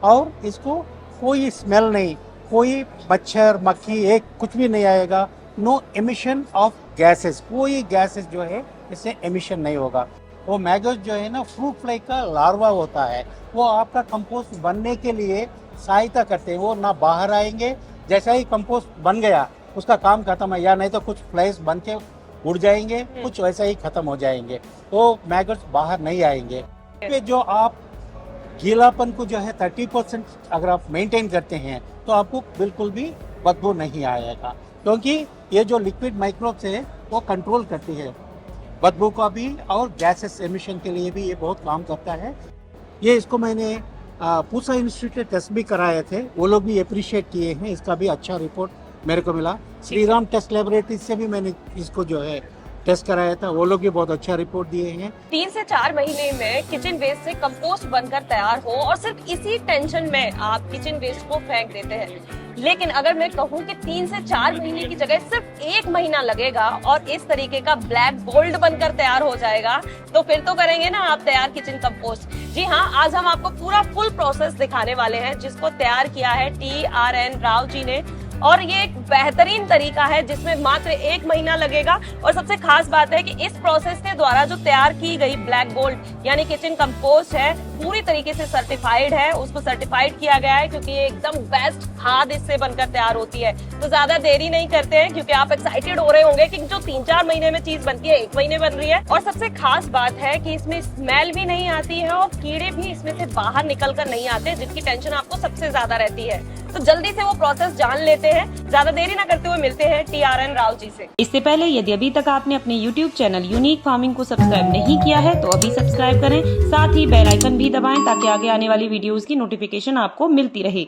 और इसको कोई स्मेल नहीं, कोई मच्छर मक्खी एक कुछ भी नहीं आएगा। नो एमिशन ऑफ गैसेस, कोई गैसेस जो है इससे एमिशन नहीं होगा। वो मैगोस जो है ना फ्रूट फ्लाई का लार्वा होता है, वो आपका कंपोस्ट बनने के लिए सहायता करते हैं। वो ना बाहर आएंगे, जैसा ही कंपोस्ट बन गया उसका काम खत्म है, या नहीं तो कुछ फ्लाइज बन के उड़ जाएंगे, कुछ वैसा ही खत्म हो जाएंगे। वो मैगोस बाहर नहीं आएंगे। पे जो आप गीलापन को जो है 30% अगर आप मेंटेन करते हैं तो आपको बिल्कुल भी बदबू नहीं आएगा, क्योंकि ये जो लिक्विड माइक्रोब्स है वो कंट्रोल करती है बदबू का भी, और गैसेस एमिशन के लिए भी ये बहुत काम करता है। ये इसको मैंने पूसा इंस्टीट्यूट के टेस्ट भी कराए थे, वो लोग भी अप्रिशिएट किए हैं, इसका भी अच्छा रिपोर्ट मेरे को मिला। श्रीराम टेस्ट लेबोरेटरी से भी मैंने इसको जो है टेस्ट कराया था, वो लोग भी बहुत अच्छा रिपोर्ट दिए हैं। 3 से 4 महीने में किचन वेस्ट से कंपोस्ट बनकर तैयार हो और सिर्फ इसी टेंशन में आप किचन वेस्ट को फेंक देते हैं। लेकिन अगर मैं कहूँ कि 3 से 4 महीने की जगह सिर्फ 1 महीना लगेगा और इस तरीके का ब्लैक गोल्ड बनकर तैयार हो जाएगा, तो फिर तो करेंगे ना आप तैयार किचन कंपोस्ट। जी हाँ, आज हम आपको पूरा फुल प्रोसेस दिखाने वाले हैं जिसको तैयार किया है TRN राव जी ने, और ये एक बेहतरीन तरीका है जिसमें मात्र 1 महीना लगेगा। और सबसे खास बात है कि इस प्रोसेस के द्वारा जो तैयार की गई ब्लैक गोल्ड यानी किचन कंपोस्ट है, पूरी तरीके से सर्टिफाइड है, उसको सर्टिफाइड किया गया है, क्योंकि ये एकदम बेस्ट खाद इससे बनकर तैयार होती है। तो ज्यादा देरी नहीं करते हैं, क्योंकि आप एक्साइटेड हो रहे होंगे कि जो 3-4 महीने में चीज बनती है 1 महीने बन रही है। और सबसे खास बात है कि इसमें स्मेल भी नहीं आती है और कीड़े भी इसमें से बाहर निकल कर नहीं आते, जिसकी टेंशन आपको सबसे ज्यादा रहती है। तो जल्दी से वो प्रोसेस जान लेते हैं, ज्यादा देरी ना करते हुए मिलते हैं TRN राव जी से। इससे पहले यदि अभी तक आपने अपने YouTube चैनल यूनिक फार्मिंग को सब्सक्राइब नहीं किया है तो अभी सब्सक्राइब करें, साथ ही बेल आइकन भी दबाएं ताकि आगे आने वाली वीडियोस की नोटिफिकेशन आपको मिलती रहे।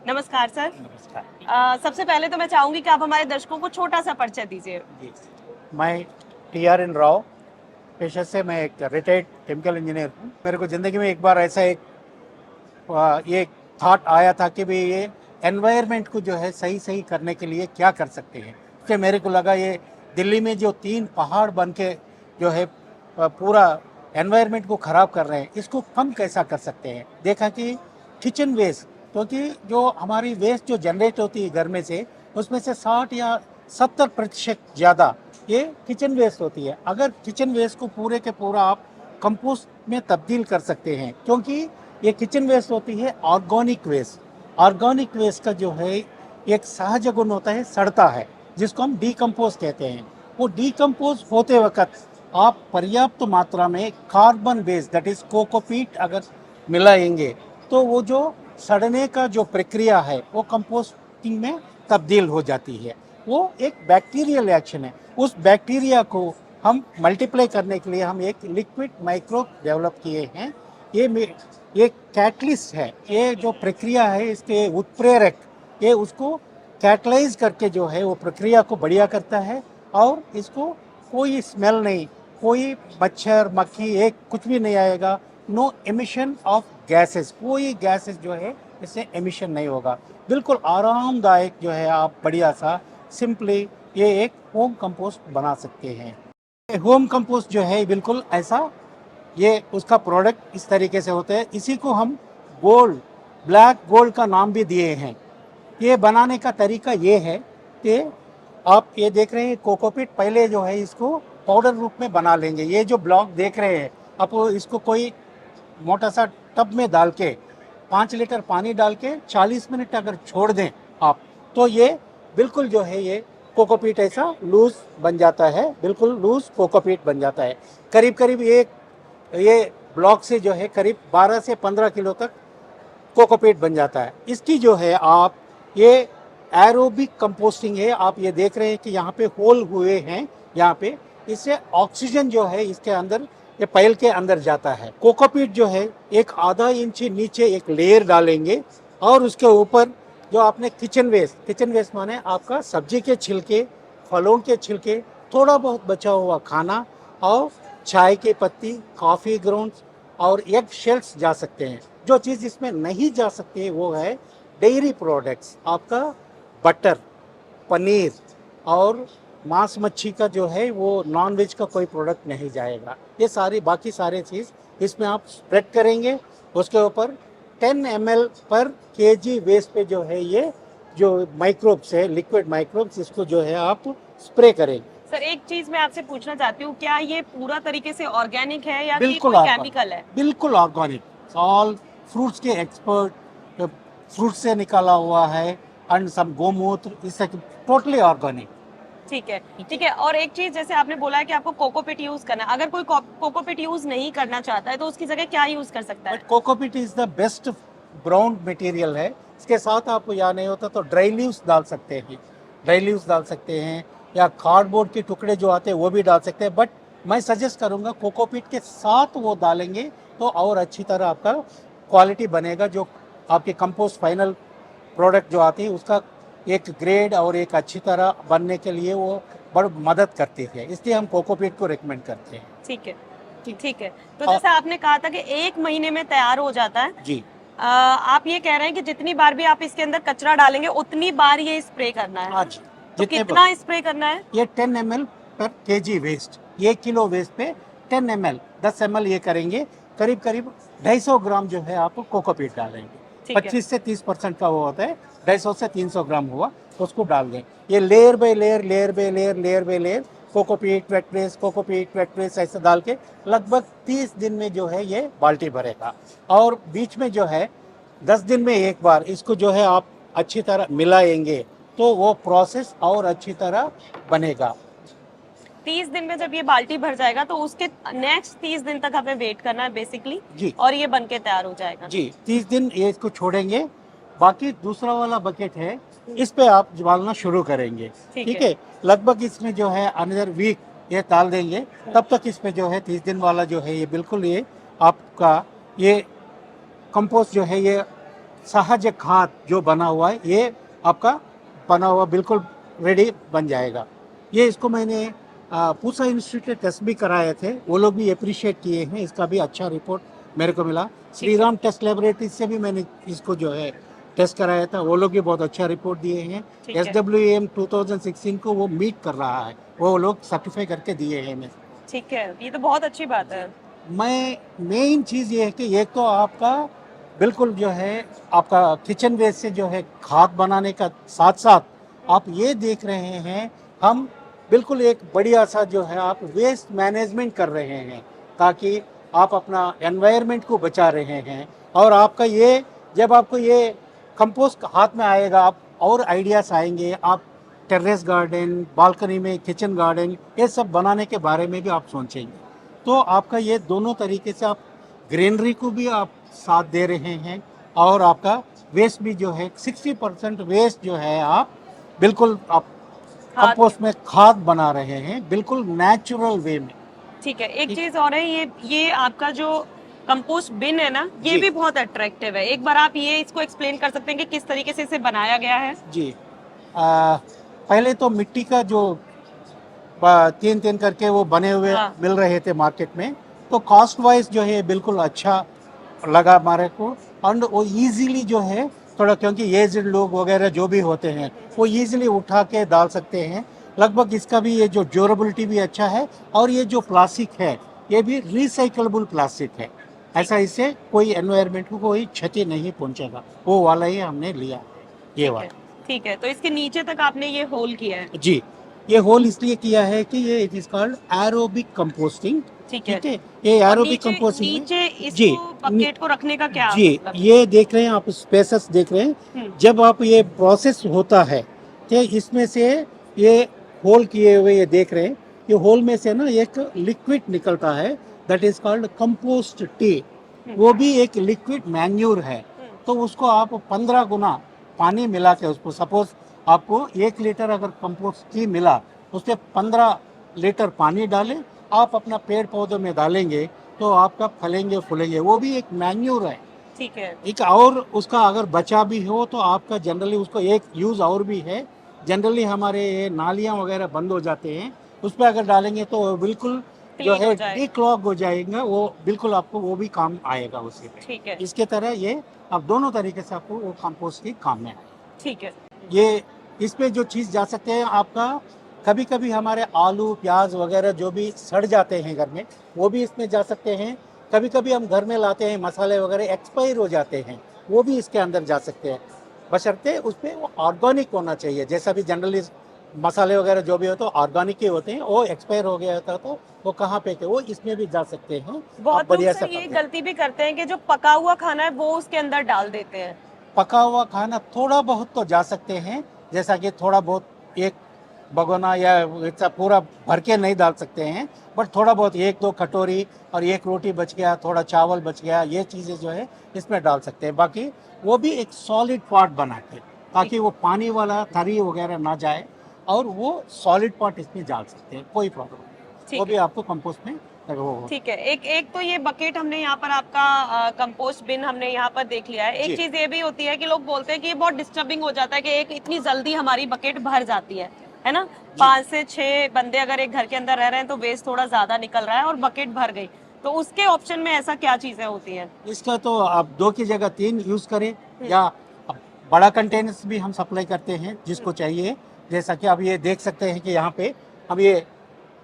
नमस्कार सर। नमस्कार। सबसे पहले तो मैं चाहूंगी कि आप हमारे दर्शकों को छोटा सा परिचय दीजिए। मैं TRN राव, पेशे से मैं एक रिटायर्ड केमिकल इंजीनियर हूँ। मेरे को ज़िंदगी में एक बार ऐसा ये थॉट आया था कि भाई ये एनवायरनमेंट को जो है सही सही करने के लिए क्या कर सकते हैं। फिर मेरे को लगा ये दिल्ली में जो 3 पहाड़ बन के जो है पूरा एनवायरनमेंट को ख़राब कर रहे हैं, इसको कम कैसा कर सकते हैं। देखा कि किचन वेस्ट, क्योंकि जो हमारी वेस्ट जो जनरेट होती है घर में से, उसमें से 60 या 70% ज़्यादा ये किचन वेस्ट होती है। अगर किचन वेस्ट को पूरे के पूरा आप कंपोस्ट में तब्दील कर सकते हैं, क्योंकि ये किचन वेस्ट होती है ऑर्गेनिक वेस्ट। ऑर्गेनिक वेस्ट का जो है एक सहज गुण होता है, सड़ता है, जिसको हम डीकम्पोज कहते हैं। वो डीकम्पोज होते वक्त आप पर्याप्त मात्रा में carbon base that is cocopeat अगर मिलाएंगे तो वो जो सड़ने का जो प्रक्रिया है वो कंपोस्टिंग में तब्दील हो जाती है। वो एक बैक्टीरियल रिएक्शन है। उस बैक्टीरिया को हम मल्टीप्लाई करने के लिए हम एक लिक्विड माइक्रोब डेवलप किए हैं। ये कैटलिस्ट है, ये जो प्रक्रिया है इसके उत्प्रेरक, ये उसको कैटलाइज करके जो है वो प्रक्रिया को बढ़िया करता है, और इसको कोई स्मेल नहीं, कोई मच्छर मक्खी एक कुछ भी नहीं आएगा। नो एमिशन ऑफ गैसेस, कोई गैसेस जो है इससे एमिशन नहीं होगा। बिल्कुल आरामदायक जो है आप बढ़िया सा सिंपली ये एक होम कंपोस्ट बना सकते हैं। होम कंपोस्ट जो है बिल्कुल ऐसा, ये उसका प्रोडक्ट इस तरीके से होता है। इसी को हम गोल्ड, ब्लैक गोल्ड का नाम भी दिए हैं। ये बनाने का तरीका ये है कि आप ये देख रहे हैं कोकोपीट, पहले जो है इसको पाउडर रूप में बना लेंगे। ये जो ब्लॉक देख रहे हैं आप, इसको कोई मोटा सा टब में डाल के 5 लीटर पानी डाल के 40 मिनट अगर छोड़ दें आप, तो ये बिल्कुल जो है ये कोकोपीट ऐसा लूज बन जाता है, बिल्कुल लूज कोकोपीट बन जाता है। करीब करीब ये ब्लॉक से जो है करीब 12 से 15 किलो तक कोकोपीट बन जाता है। इसकी जो है आप ये एरोबिक कंपोस्टिंग है। आप ये देख रहे हैं कि यहाँ पे होल हुए हैं, यहाँ पे इससे ऑक्सीजन जो है इसके अंदर, ये पैल के अंदर जाता है। कोकोपीट जो है एक आधा इंच नीचे एक लेयर डालेंगे, और उसके ऊपर जो आपने किचन वेस्ट माने आपका सब्जी के छिलके, फलों के छिलके, थोड़ा बहुत बचा हुआ खाना, और चाय की पत्ती, कॉफ़ी ग्राउंड्स और एग शेल्स जा सकते हैं। जो चीज़ इसमें नहीं जा सकती है वो है डेयरी प्रोडक्ट्स, आपका बटर, पनीर और मांस मच्छी का जो है वो नॉन वेज का कोई प्रोडक्ट नहीं जाएगा। ये सारी बाकी सारे चीज़ इसमें आप स्प्रेड करेंगे, उसके ऊपर 10 ml पर केजी वेस्ट पे जो है ये जो माइक्रोब्स है, लिक्विड माइक्रोब्स, इसको जो है आप स्प्रे करेंगे। सर एक चीज मैं आपसे पूछना चाहती हूँ, क्या ये पूरा तरीके से ऑर्गेनिक है या कि बिल्कुल कोई ऑर्गेनिक, केमिकल है? बिल्कुल ऑर्गेनिक, ऑल फ्रूट्स के एक्सपर्ट, फ्रूट से निकाला हुआ है, एंड सम गोमूत्र, इससे टोटली ऑर्गेनिक। ठीक है, ठीक है। और एक चीज जैसे आपने बोला है कि आपको कोकोपीट यूज करना है, अगर कोई कोकोपीट यूज नहीं करना चाहता है तो उसकी जगह क्या यूज कर सकता है? But cocopeat is the best brown material है। इसके साथ आपको या नहीं होता तो ड्राई लीव्स डाल सकते हैं, ड्राई लीव्स डाल सकते हैं, या कार्डबोर्ड के टुकड़े जो आते हैं वो भी डाल सकते हैं। बट मैं सजेस्ट करूंगा कोकोपीट के साथ वो डालेंगे तो और अच्छी तरह आपका क्वालिटी बनेगा। जो आपके कंपोस्ट फाइनल प्रोडक्ट जो आती है उसका एक ग्रेड और एक अच्छी तरह बनने के लिए वो बड़ मदद करती है, इसलिए हम कोकोपीट को रिकमेंड करते हैं। ठीक है, ठीक है। तो जैसे आपने कहा था कि 1 महीने में तैयार हो जाता है, जी आप ये कह रहे हैं कि जितनी बार भी आप इसके अंदर कचरा डालेंगे उतनी बार ये स्प्रे करना है? हाँ जी, तो जितने कितना स्प्रे करना है? ये 10 ml पर केजी वेस्ट, 1 किलो वेस्ट पे 10 ml 10 ml ये करेंगे, करीब करीब 250 ग्राम जो है आप कोकोपीट डालेंगे। ठीक है। 25 से 30% का वो होता है, 250 से 300 ग्राम हुआ उसको डाल दें। ये layer by layer, layer by layer, layer by layer cocopeat wet press, cocopeat wet press ऐसे डाल के लगभग 30 दिन में जो है ये बाल्टी भरेगा। और बीच में जो है 10 दिन में एक बार इसको जो है आप अच्छी तरह मिलाएंगे तो वो प्रोसेस और अच्छी तरह बनेगा। 30 दिन में जब ये बाल्टी भर जाएगा तो उसके नेक्स्ट 30 दिन तक हमें वेट करना है बेसिकली, जी और ये बन के तैयार हो जाएगा। जी, 30 दिन ये इसको छोड़ेंगे। बाकी दूसरा वाला बकेट है, इस पे आप डालना शुरू करेंगे। ठीक है, लगभग इसमें जो है अनदर वीक ये डाल देंगे, तब तक इसमें जो है 30 दिन वाला जो है ये बिल्कुल ये आपका ये कंपोस्ट जो है ये सहज खाद जो बना हुआ है ये आपका बना हुआ बिल्कुल रेडी बन जाएगा। ये इसको मैंने पूसा इंस्टीट्यूट के टेस्ट भी कराए थे, वो लोग भी अप्रिशिएट किए हैं, इसका भी अच्छा रिपोर्ट मेरे को मिला। श्रीराम टेस्ट लेबोरेटरी से भी मैंने इसको जो है टेस्ट कराया था, वो लोग भी बहुत अच्छा रिपोर्ट दिए हैं। SWAM 2016 को वो मीट कर रहा है, वो लोग सर्टिफाई करके दिए हैं हमें। ठीक है, ये तो बहुत अच्छी बात है। मैं मेन चीज़ ये है कि एक तो आपका बिल्कुल जो है आपका किचन वेस्ट से जो है खाद बनाने का साथ साथ आप ये देख रहे हैं हम बिल्कुल एक बढ़िया सा जो है आप वेस्ट मैनेजमेंट कर रहे हैं, ताकि आप अपना एनवायरनमेंट को बचा रहे हैं। और आपका ये जब आपको ये कंपोस्ट हाथ में आएगा आप और आइडियाज़ आएंगे, आप टेरेस गार्डन, बालकनी में किचन गार्डन ये सब बनाने के बारे में भी आप सोचेंगे। तो आपका ये दोनों तरीके से आप ग्रीनरी को भी आप साथ दे रहे हैं और आपका वेस्ट भी जो है 60% वेस्ट जो है आप बिल्कुल आप कंपोस्ट में खाद बना रहे हैं, बिल्कुल नेचुरल वे में। ठीक है, एक चीज और है, ये आपका जो कंपोस्ट बिन है ना, ये जी। भी बहुत अट्रैक्टिव है। एक बार आप ये इसको एक्सप्लेन कर सकते हैं कि किस तरीके से इसे बनाया गया है? जी पहले तो मिट्टी का जो 3-3 करके वो बने हुए हाँ। मिल रहे थे मार्केट में, तो कॉस्ट वाइज जो है बिल्कुल अच्छा लगा हमारे को। और वो इजीली जो है थोड़ा, क्योंकि एज्ड लोग वगैरह जो भी होते हैं वो इजीली उठा के डाल सकते हैं। लगभग इसका भी ये जो ड्यूरेबिलिटी भी अच्छा है, और ये जो प्लास्टिक है ये भी रिसाइकलेबल प्लास्टिक है, ऐसा इससे कोई एनवायरनमेंट को कोई क्षति नहीं पहुंचेगा, वो वाला ही हमने लिया ये वाला। ठीक है, तो इसके नीचे तक आपने ये होल किया है? जी, ये होल इसलिए किया है कि ये it is called aerobic composting. ठीक है। ये एरोबिक कंपोस्टिंग नीचे जी इसको बकेट को रखने का क्या जी मतलब है? ये देख रहे हैं आप, स्पेसेस देख रहे हैं। जब आप ये प्रोसेस होता है तो इसमें से ये होल किए हुए ये देख रहे हैं, ये होल में से ना एक लिक्विड निकलता है, that is called compost T. वो भी एक लिक्विड मैन्यूर है, तो उसको आप 15 गुना पानी मिला के उसको, सपोज आपको 1 लीटर अगर कंपोस्ट टी मिला, उससे 15 लीटर पानी डालें, आप अपना पेड़ पौधों में डालेंगे तो आपका फलेंगे फूलेंगे, वो भी एक मैन्यूर है। ठीक है। एक और उसका अगर बचा भी हो तो आपका जनरली उसको एक यूज़ और भी है, जनरली हमारे ये नालियाँ वगैरह बंद हो जाते हैं, उस पर अगर डालेंगे तो वो बिल्कुल जो है डिक्लॉग हो जाएगा, वो बिल्कुल आपको वो भी काम आएगा उसी में। ठीक है। इसके तरह ये अब दोनों तरीके से आपको वो कंपोस्ट की काम में आएगा। ठीक है। ये इसमें जो चीज़ जा सकते हैं आपका, कभी कभी हमारे आलू प्याज वगैरह जो भी सड़ जाते हैं घर में, वो भी इसमें जा सकते हैं। कभी कभी हम घर में लाते हैं मसाले वगैरह एक्सपायर हो जाते हैं, वो भी इसके अंदर जा सकते हैं, बशर्ते उस पर वो ऑर्गेनिक होना चाहिए। जैसा भी जनरली मसाले वगैरह जो भी हो तो ऑर्गेनिक ही होते हैं, वो एक्सपायर हो गया था तो वो कहाँ पे थे, वो इसमें भी जा सकते हैं। आप बहुत लोग बढ़िया सर से ये पकते हैं। गलती भी करते हैं कि जो पका हुआ खाना है वो उसके अंदर डाल देते हैं। पका हुआ खाना थोड़ा बहुत तो जा सकते हैं, जैसा कि थोड़ा बहुत एक भगोना या ऐसा पूरा भर के नहीं डाल सकते हैं, बट थोड़ा बहुत एक दो कटोरी और एक रोटी बच गया, थोड़ा चावल बच गया, ये चीज़ें जो है इसमें डाल सकते हैं। बाकी वो भी एक सॉलिड पॉट बना के, ताकि वो पानी वाला तरी वगैरह ना जाए, और वो सॉलिड पॉट इसमें डाल सकते हैं, कोई प्रॉब्लम नहीं। ठीक वो है। भी आपको कंपोस्ट में वो ठीक है, एक एक तो ये बकेट हमने यहाँ पर आपका कंपोस्ट बिन हमने यहाँ पर देख लिया है। एक जी। चीज ये भी होती है कि लोग बोलते हैं कि ये बहुत डिस्टर्बिंग हो जाता है कि एक इतनी जल्दी हमारी बकेट भर जाती है ना। 5 से 6 बंदे अगर एक घर के अंदर रह रहे हैं तो वेस्ट थोड़ा ज्यादा निकल रहा है और बकेट भर गई, तो उसके ऑप्शन में ऐसा क्या चीजें होती हैं? इसका तो आप 2 की जगह 3 यूज़ करें, या बड़ा कंटेनर्स भी हम सप्लाई करते हैं जिसको चाहिए। जैसा कि आप ये देख सकते हैं कि यहाँ पे हम ये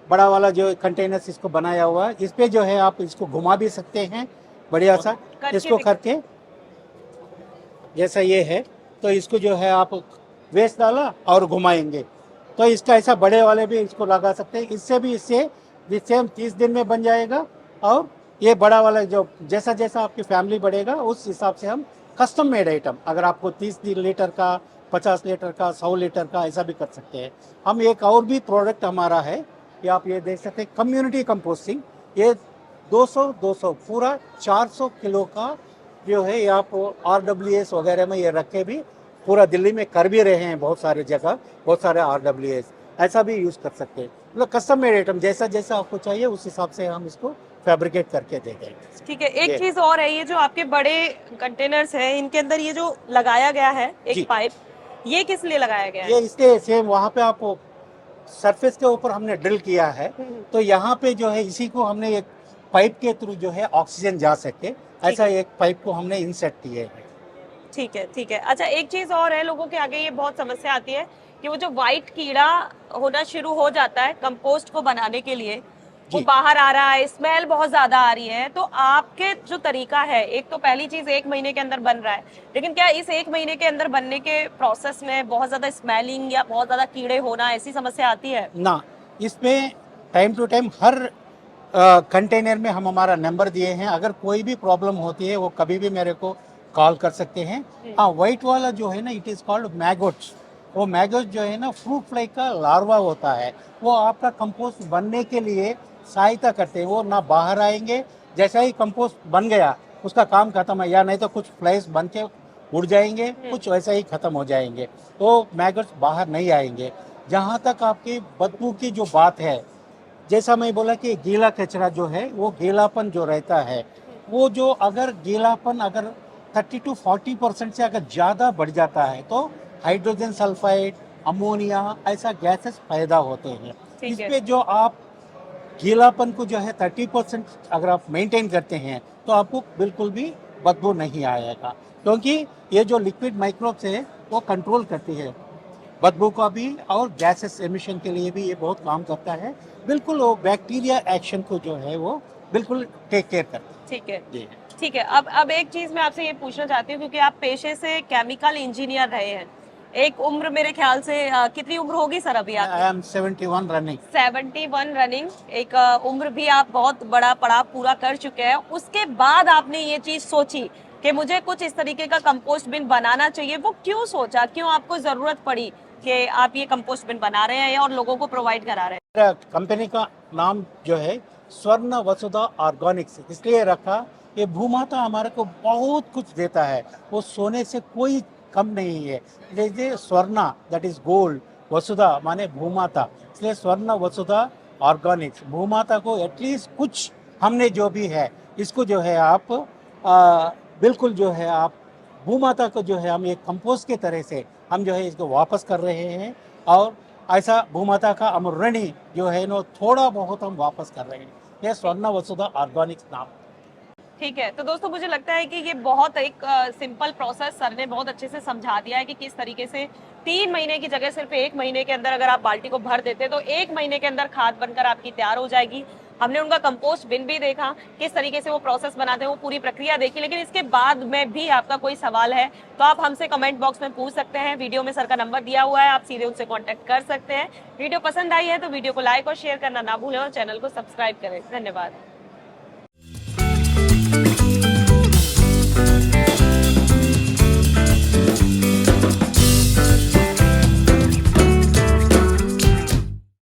बड़ा वाला जो कंटेनर्स इसको बनाया हुआ है, इस पे जो है आप इसको घुमा भी सकते हैं बढ़िया सा। करके इसको करके जैसा ये है, तो इसको जो है आप वेस्ट डाला और घुमाएंगे, तो इसका ऐसा बड़े वाले भी इसको लगा सकते हैं। इससे भी इससे सेम 30 दिन में बन जाएगा। और ये बड़ा वाला जो जैसा जैसा आपकी फैमिली बढ़ेगा उस हिसाब से हम कस्टम मेड आइटम, अगर आपको 30 लीटर का, 50 लीटर का, 100 लीटर का, ऐसा भी कर सकते हैं हम। एक और भी प्रोडक्ट हमारा है, ये आप ये देख सकते हैं, कम्युनिटी कंपोस्टिंग। ये 200 पूरा 400 किलो का जो है, ये आप RWS वगैरह में ये रख के भी पूरा दिल्ली में कर भी रहे हैं, बहुत सारे जगह, बहुत सारे RWS ऐसा भी यूज़ कर सकते हैं। मतलब कस्टम मेड आइटम, जैसा जैसा आपको चाहिए उस हिसाब से हम इसको फैब्रिकेट करके दे देंगे। ठीक है, एक ये। चीज और है, ये जो आपके बड़े कंटेनर्स हैं इनके अंदर ये जो लगाया गया है जी। एक पाइप, ये किस लिए लगाया गया है? ये इसके सेम वहाँ पे आप सरफेस के ऊपर हमने ड्रिल किया है, तो यहाँ पे जो है इसी को हमने एक पाइप के थ्रू जो है ऑक्सीजन जा सके, ऐसा एक पाइप को हमने इंसेट किए है। ठीक है, ठीक है। अच्छा, एक चीज और है, लोगों के आगे ये बहुत समस्या आती है कि वो जो व्हाइट कीड़ा होना शुरू हो जाता है कंपोस्ट को बनाने के लिए, वो जी। बाहर आ रहा है, स्मेल बहुत ज्यादा आ रही है, तो आपके जो तरीका है, एक तो पहली चीज 1 महीने के अंदर बन रहा है, लेकिन क्या इस 1 महीने के अंदर बनने के प्रोसेस में बहुत ज्यादा स्मेलिंग या बहुत ज्यादा कीड़े होना, ऐसी समस्या आती है? ना, इसमें टाइम टू टाइम हर कंटेनर में हम हमारा नंबर दिए हैं, अगर कोई भी प्रॉब्लम होती है वो कभी भी मेरे को कॉल कर सकते हैं। हाँ, वाइट वाला जो है ना, इट इज़ कॉल्ड मैगोट्स। वो मैगोट जो है ना, फ्रूट फ्लाई का लार्वा होता है, वो आपका कंपोस्ट बनने के लिए सहायता करते हैं। वो ना बाहर आएंगे, जैसा ही कंपोस्ट बन गया उसका काम खत्म है, या नहीं तो कुछ फ्लाइज बन के उड़ जाएंगे, कुछ वैसा ही खत्म हो जाएंगे, तो मैगोट्स बाहर नहीं आएंगे। जहाँ तक आपकी बदबू की जो बात है, जैसा मैं बोला कि गीला कचरा जो है, वो गीलापन जो रहता है, वो जो अगर गीलापन अगर 30 to 40% से अगर ज़्यादा बढ़ जाता है तो हाइड्रोजन सल्फाइड, अमोनिया ऐसा गैसेस पैदा होते हैं। ठीक इस है। पे जो आप गीलापन को जो है 30% अगर आप मेंटेन करते हैं तो आपको बिल्कुल भी बदबू नहीं आएगा, क्योंकि ये जो लिक्विड माइक्रोब्स है वो कंट्रोल करती है बदबू का भी, और गैसेस एमिशन के लिए भी ये बहुत काम करता है। बिल्कुल वो बैक्टीरिया एक्शन को जो है वो बिल्कुल टेक केयर करता है। ठीक है, जी। ठीक है। अब एक चीज मैं आपसे ये पूछना चाहती हूँ, क्योंकि आप पेशे से केमिकल इंजीनियर रहे हैं, एक उम्र मेरे ख्याल से कितनी उम्र होगी सर अभी आई आपकी? M 71 running. 71 रनिंग, एक उम्र भी आप बहुत बड़ा पड़ाव पूरा कर चुके हैं। उसके बाद आपने ये चीज सोची कि मुझे कुछ इस तरीके का कंपोस्ट बिन बनाना चाहिए, वो क्यों सोचा, क्यों आपको जरूरत पड़ी कि आप ये कंपोस्ट बिन बना रहे हैं और लोगों को प्रोवाइड करा रहे हैं? मेरा कंपनी का नाम जो है स्वर्ण वसुधा ऑर्गेनिक्स इसलिए रखा, ये भूमाता हमारे को बहुत कुछ देता है, वो सोने से कोई कम नहीं है। जैसे स्वर्णा दैट इज गोल्ड, वसुधा माने भूमाता, इसलिए स्वर्ण वसुधा ऑर्गेनिक्स। भूमाता को एटलीस्ट कुछ हमने जो भी है इसको जो है आप बिल्कुल जो है आप भूमाता को जो है हम एक कंपोस्ट के तरह से हम जो है इसको वापस कर रहे हैं, और ऐसा भूमाता का अमर ऋणी जो है नो थोड़ा बहुत हम वापस कर रहे हैं। ये स्वर्ण वसुधा ऑर्गेनिक्स नाम। ठीक है, तो दोस्तों मुझे लगता है कि ये बहुत एक सिंपल प्रोसेस सर ने बहुत अच्छे से समझा दिया है कि किस तरीके से 3 महीने की जगह सिर्फ 1 महीने के अंदर अगर आप बाल्टी को भर देते तो 1 महीने के अंदर खाद बनकर आपकी तैयार हो जाएगी। हमने उनका कंपोस्ट बिन भी देखा, किस तरीके से वो प्रोसेस बनाते हैं, वो पूरी प्रक्रिया देखी। लेकिन इसके बाद में भी आपका कोई सवाल है तो आप हमसे कमेंट बॉक्स में पूछ सकते हैं। वीडियो में सर का नंबर दिया हुआ है, आप सीधे उनसे कॉन्टेक्ट कर सकते हैं। वीडियो पसंद आई है तो वीडियो को लाइक और शेयर करना ना भूलें और चैनल को सब्सक्राइब करें। धन्यवाद।